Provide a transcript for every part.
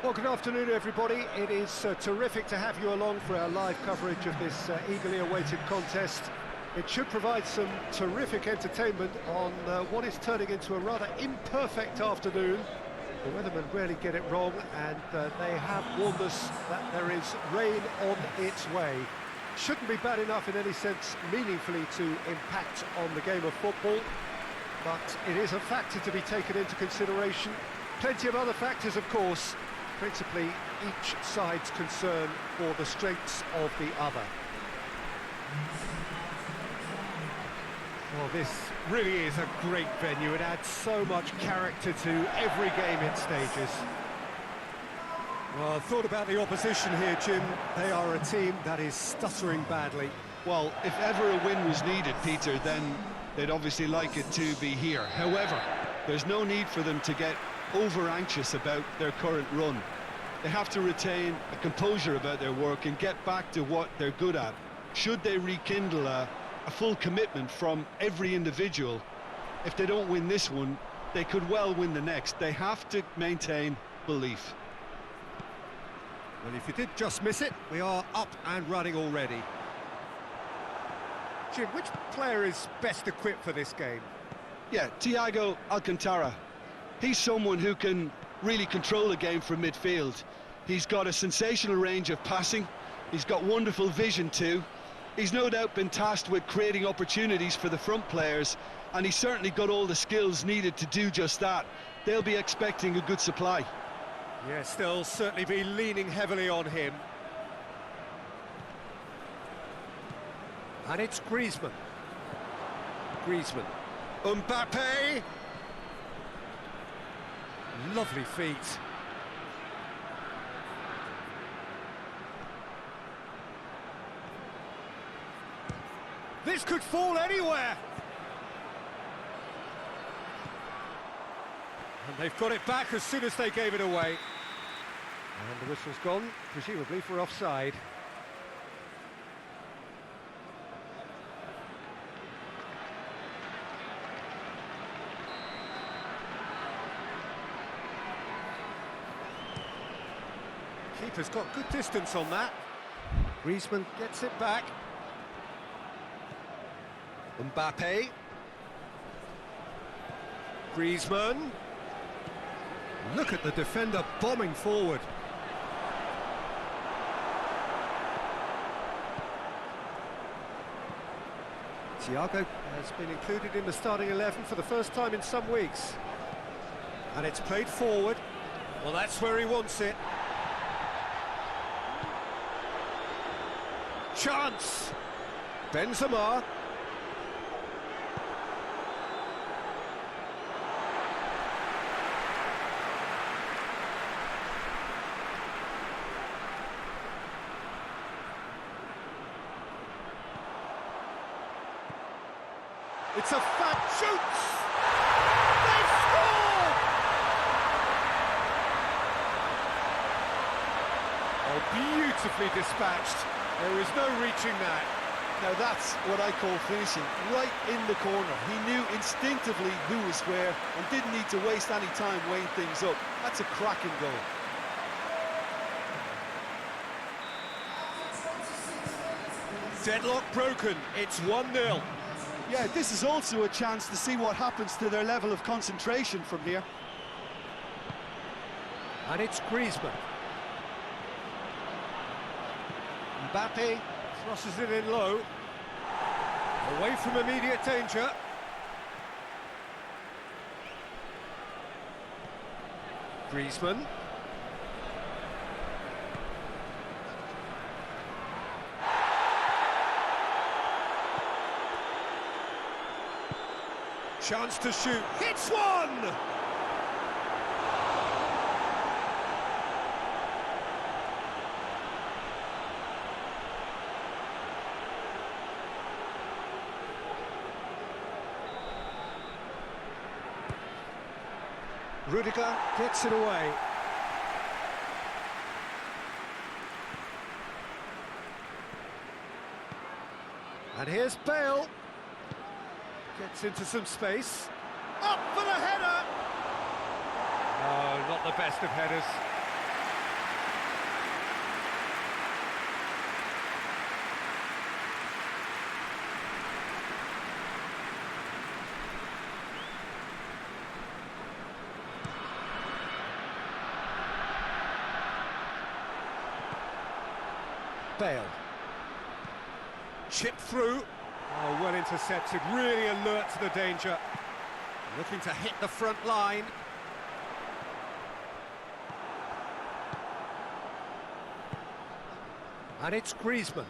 Well, good afternoon, everybody. It is terrific to have you along for our live coverage of this eagerly awaited contest. It should provide some terrific entertainment on what is turning into a rather imperfect afternoon. The weathermen rarely get it wrong, and they have warned us that there is rain on its way. Shouldn't be bad enough in any sense meaningfully to impact on the game of football, but it is a factor to be taken into consideration. Plenty of other factors, of course, principally each side's concern for the strengths of the other. Well, this really is a great venue. It adds so much character to every game it stages. Well, thought about the opposition here, Jim. They are a team that is stuttering badly. Well, if ever a win was needed, Peter, then they'd obviously like it to be here. However, there's no need for them to get over-anxious about their current run. They have to retain a composure about their work and get back to what they're good at. Should they rekindle a full commitment from every individual, if they don't win this one, they could well win the next. They have to maintain belief. Well, if you did just miss it, we are up and running already. Jim, which player is best equipped for this game? Yeah, Thiago Alcantara. He's someone who can really control the game from midfield. He's got a sensational range of passing. He's got wonderful vision too. He's no doubt been tasked with creating opportunities for the front players, and he's certainly got all the skills needed to do just that. They'll be expecting a good supply. Yes, they'll certainly be leaning heavily on him. And it's Griezmann. Griezmann. Mbappe! Lovely feet. This could fall anywhere! And they've got it back as soon as they gave it away. And the whistle's gone, presumably for offside. Keeper's got good distance on that. Griezmann gets it back. Mbappe. Griezmann. Look at the defender bombing forward. Thiago has been included in the starting 11 for the first time in some weeks. And it's played forward. Well, that's where he wants it. Chance! Benzema. It's a fat shoots! They score! Oh, beautifully dispatched. There is no reaching that. Now that's what I call finishing, right in the corner. He knew instinctively who was where and didn't need to waste any time weighing things up. That's a cracking goal. Deadlock broken, it's 1-0. Yeah, this is also a chance to see what happens to their level of concentration from here. And it's Griezmann. Mbappe crosses it in low. Away from immediate danger. Griezmann. Chance to shoot. Hits one! Rudiger gets it away. And here's Bale. Gets into some space. Up for the header! Oh, not the best of headers. Bale. Chip through. Oh, well intercepted, really alert to the danger. Looking to hit the front line. And it's Griezmann.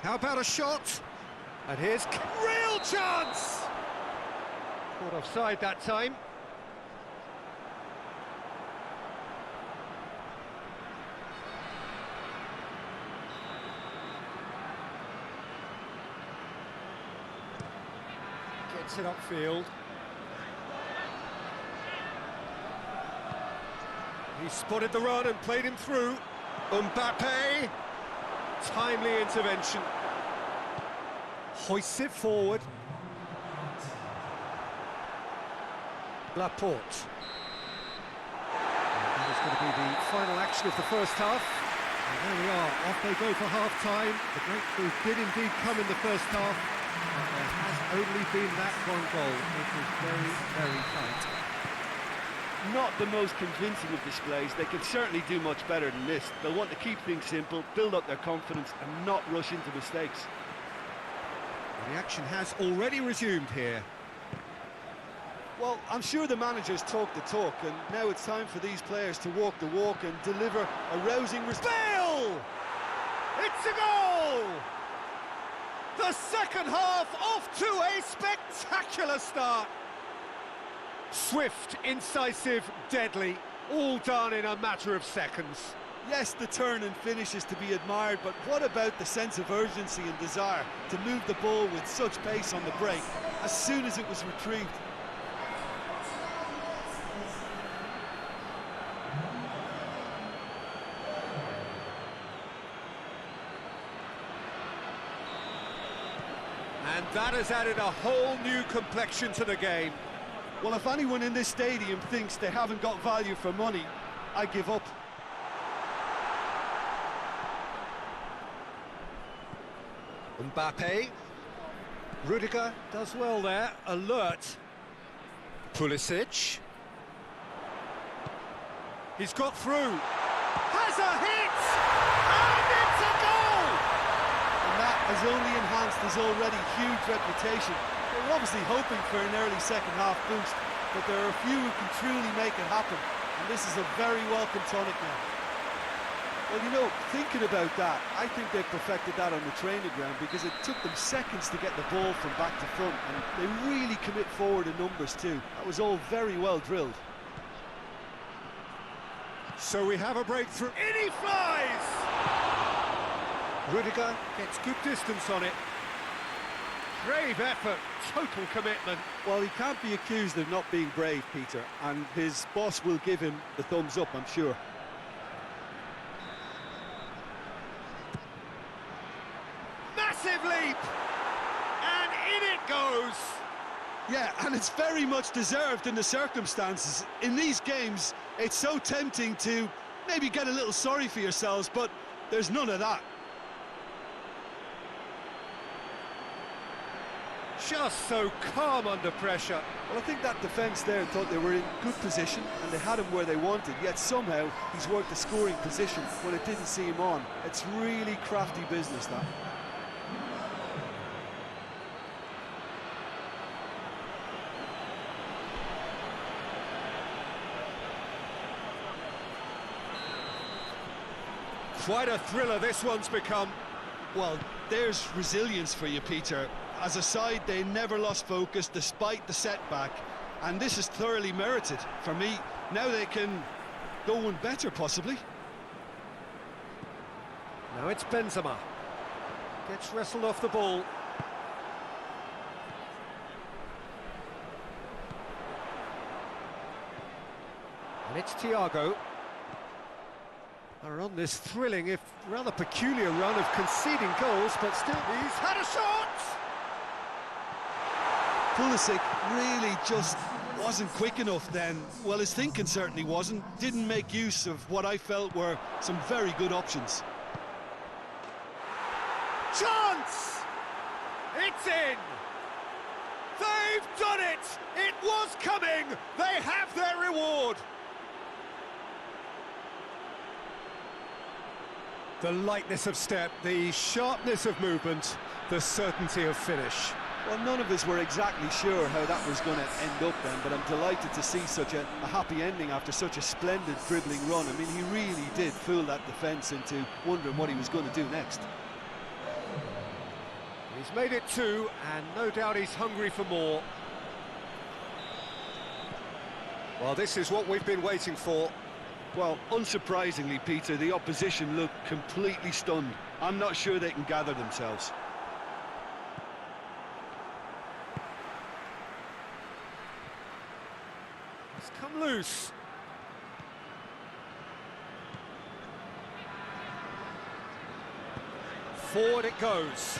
How about a shot? And here's real chance! Caught offside that time. Gets it upfield. He spotted the run and played him through. Mbappe. Timely intervention. Hoists it forward. Laporte. That is going to be the final action of the first half. And there we are, off they go for half-time. The breakthrough did indeed come in the first half, but there has only been that one goal. It was very, very tight. Not the most convincing of displays. They could certainly do much better than this. They'll want to keep things simple, build up their confidence and not rush into mistakes. The action has already resumed here. Well, I'm sure the managers talk the talk, and now it's time for these players to walk the walk and deliver a rousing Bale! It's a goal! The second half off to a spectacular start. Swift, incisive, deadly, all done in a matter of seconds. Yes, the turn and finish is to be admired, but what about the sense of urgency and desire to move the ball with such pace on the break as soon as it was retrieved? And that has added a whole new complexion to the game. Well, if anyone in this stadium thinks they haven't got value for money, I give up. Mbappe. Rudiger does well there, alert. Pulisic. He's got through. Has a hit! And it's a goal! And that has only enhanced his already huge reputation. They're obviously hoping for an early second-half boost, but there are a few who can truly make it happen, and this is a very welcome tonic now. Well, you know, thinking about that, I think they perfected that on the training ground because it took them seconds to get the ball from back to front, and they really commit forward in numbers too. That was all very well drilled. So we have a breakthrough. In he flies! Rudiger gets good distance on it. Brave effort, total commitment. Well, he can't be accused of not being brave, Peter, and his boss will give him the thumbs up, I'm sure. Massive leap! And in it goes! Yeah, and it's very much deserved in the circumstances. In these games, it's so tempting to maybe get a little sorry for yourselves, but there's none of that. Just so calm under pressure. Well, I think that defence there thought they were in good position and they had him where they wanted, yet somehow he's worked a scoring position when it didn't see him on. It's really crafty business, that. Quite a thriller this one's become. Well, there's resilience for you, Peter. As a side, they never lost focus despite the setback, and this is thoroughly merited. For me, now they can go one better, possibly. Now it's Benzema. Gets wrestled off the ball. And it's Thiago. Are on this thrilling, if rather peculiar run of conceding goals, but still he's had a shot! Pulisic really just wasn't quick enough then. Well, his thinking certainly wasn't. Didn't make use of what I felt were some very good options. Chance! It's in! They've done it! It was coming! They have their reward! The lightness of step, the sharpness of movement, the certainty of finish. Well, none of us were exactly sure how that was going to end up then, but I'm delighted to see such a happy ending after such a splendid dribbling run. I mean, he really did fool that defence into wondering what he was going to do next. He's made it 2, and no doubt he's hungry for more. Well, this is what we've been waiting for. Well, unsurprisingly, Peter, the opposition look completely stunned. I'm not sure they can gather themselves. It's come loose. Forward it goes.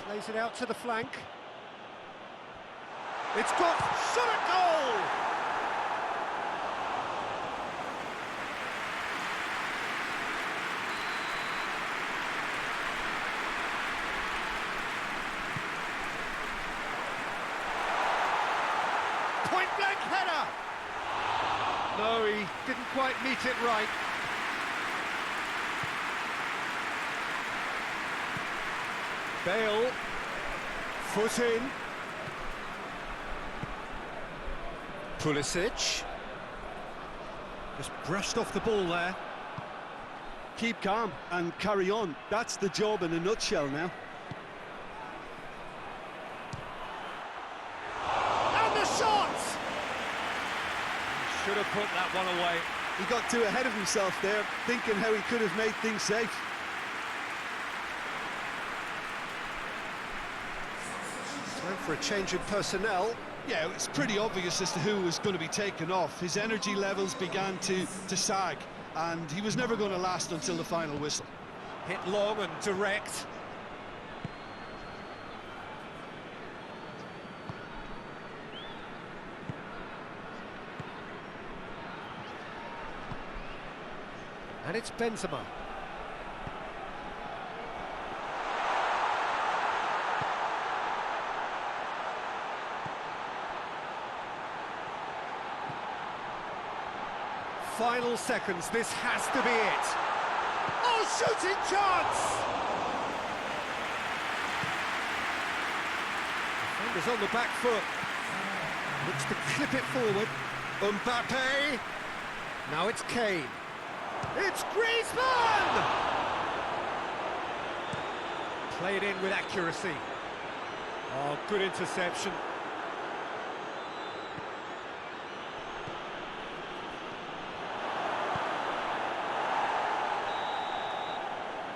Plays it out to the flank. It's got shot at goal! Point blank header! No, he didn't quite meet it right. Bale, foot in. Pulisic. Just brushed off the ball there. Keep calm and carry on. That's the job in a nutshell now. And the shot! Should have put that one away. He got too ahead of himself there, thinking how he could have made things safe. Time for a change in personnel. Yeah, it's pretty obvious as to who was going to be taken off. His energy levels began to sag, and he was never going to last until the final whistle. Hit long and direct. And it's Benzema. Final seconds, this has to be it. Oh, shooting chance! Defender's on the back foot. Looks to clip it forward. Mbappe. Now it's Kane. It's Griezmann! Played in with accuracy. Oh, good interception.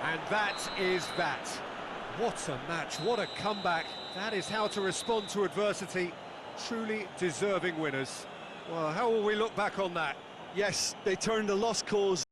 And that is that. What a match, what a comeback. That is how to respond to adversity. Truly deserving winners. Well, how will we look back on that? Yes, they turned a lost cause